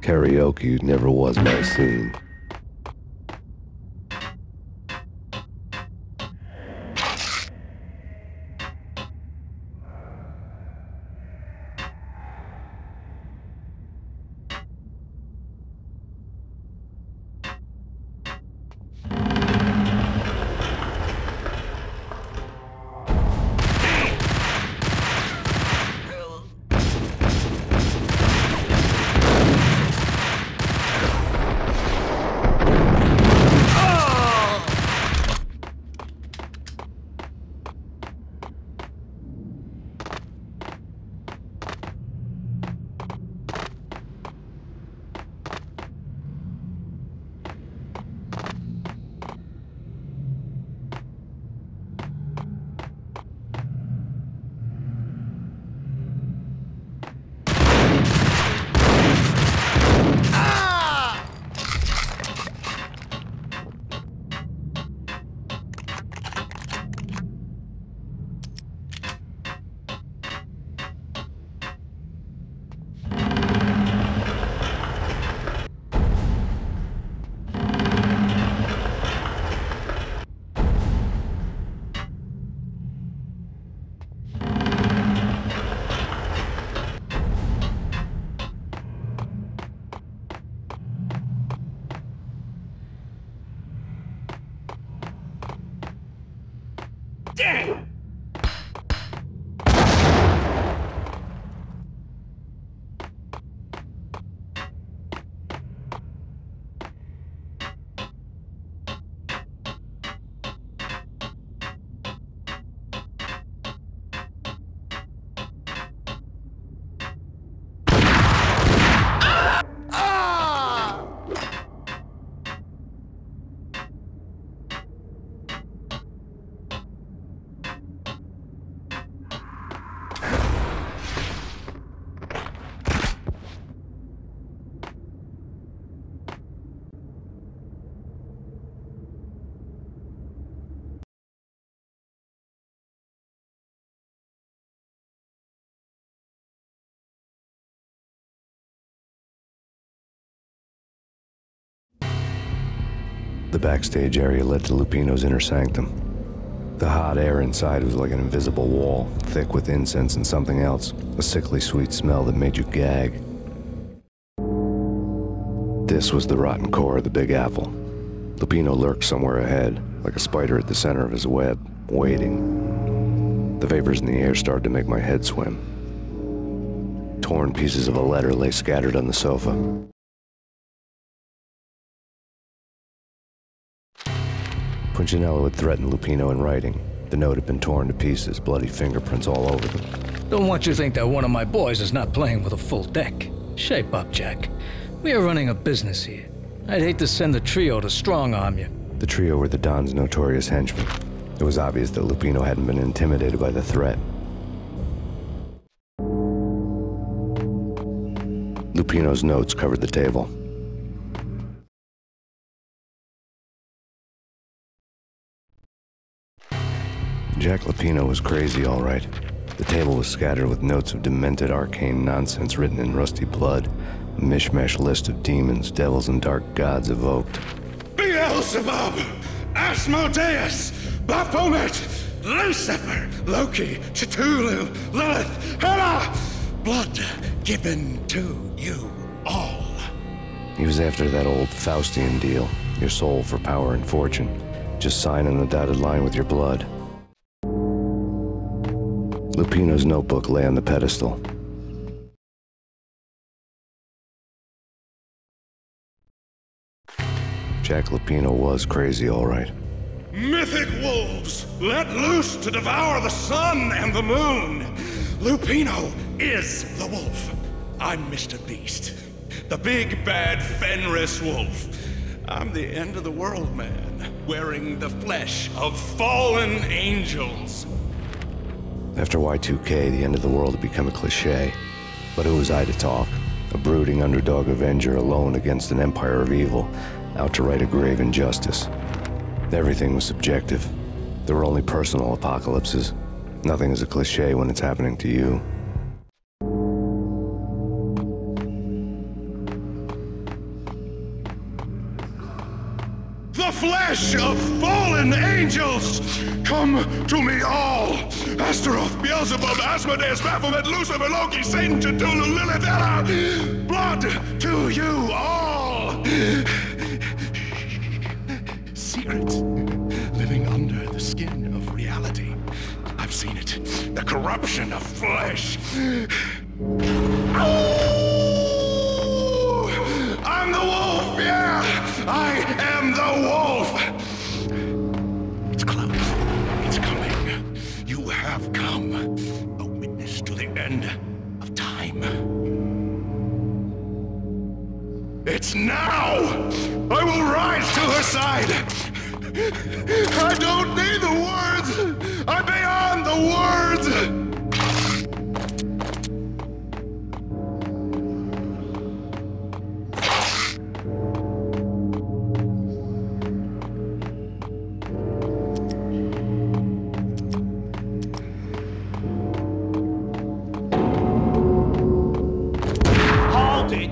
Karaoke never was my scene. Damn! The backstage area led to Lupino's inner sanctum. The hot air inside was like an invisible wall, thick with incense and something else, a sickly sweet smell that made you gag. This was the rotten core of the Big Apple. Lupino lurked somewhere ahead, like a spider at the center of his web, waiting. The vapors in the air started to make my head swim. Torn pieces of a letter lay scattered on the sofa. Punchinello had threatened Lupino in writing. The note had been torn to pieces, bloody fingerprints all over them. Don't want you to think that one of my boys is not playing with a full deck. Shape up, Jack. We are running a business here. I'd hate to send the trio to strong-arm you. The trio were the Don's notorious henchmen. It was obvious that Lupino hadn't been intimidated by the threat. Lupino's notes covered the table. Jack Lupino was crazy, all right. The table was scattered with notes of demented arcane nonsense written in rusty blood, a mishmash list of demons, devils, and dark gods evoked. Beelzebub, Asmodeus, Baphomet, Lucifer, Loki, Cthulhu, Lilith, Hela, blood given to you all. He was after that old Faustian deal, your soul for power and fortune. Just sign on the dotted line with your blood. Lupino's notebook lay on the pedestal. Jack Lupino was crazy, all right. Mythic wolves, let loose to devour the sun and the moon. Lupino is the wolf. I'm Mr. Beast, the big bad Fenris wolf. I'm the end of the world man, wearing the flesh of fallen angels. After Y2K, the end of the world had become a cliché. But who was I to talk? A brooding underdog avenger alone against an empire of evil, out to right a grave injustice. Everything was subjective. There were only personal apocalypses. Nothing is a cliché when it's happening to you. flesh of fallen angels! Come to me all! Astaroth, Beelzebub, Asmodeus, Baphomet, Lucifer, Loki, Satan, Cthulhu, Lilith, Ella! Blood to you all! Secret living under the skin of reality. I've seen it. The corruption of flesh. Oh! I'm the wolf, yeah! I am the wolf! It's close. It's coming. You have come. A witness to the end of time. It's now! I will rise to her side! I don't need the words! I'm beyond the words! Hold it!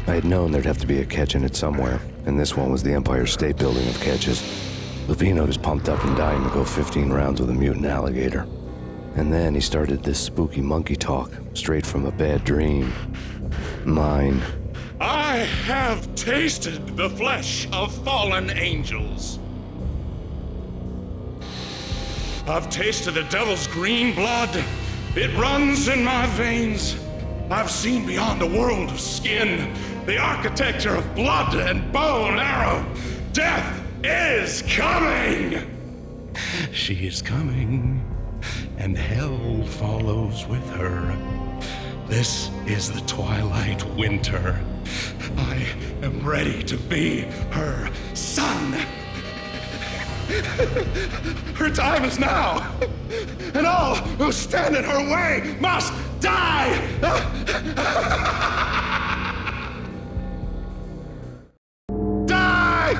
I had known there'd have to be a catch in it somewhere, and this one was the Empire State Building of catches. Lupino was pumped up and dying to go 15 rounds with a mutant alligator. And then he started this spooky monkey talk, straight from a bad dream. Mine. I have tasted the flesh of fallen angels. I've tasted the devil's green blood. It runs in my veins. I've seen beyond a world of skin, the architecture of blood and bow and arrow. Death is coming! She is coming, and hell follows with her. This is the twilight winter. I am ready to be her son. Her time is now, and all who stand in her way must die! Die!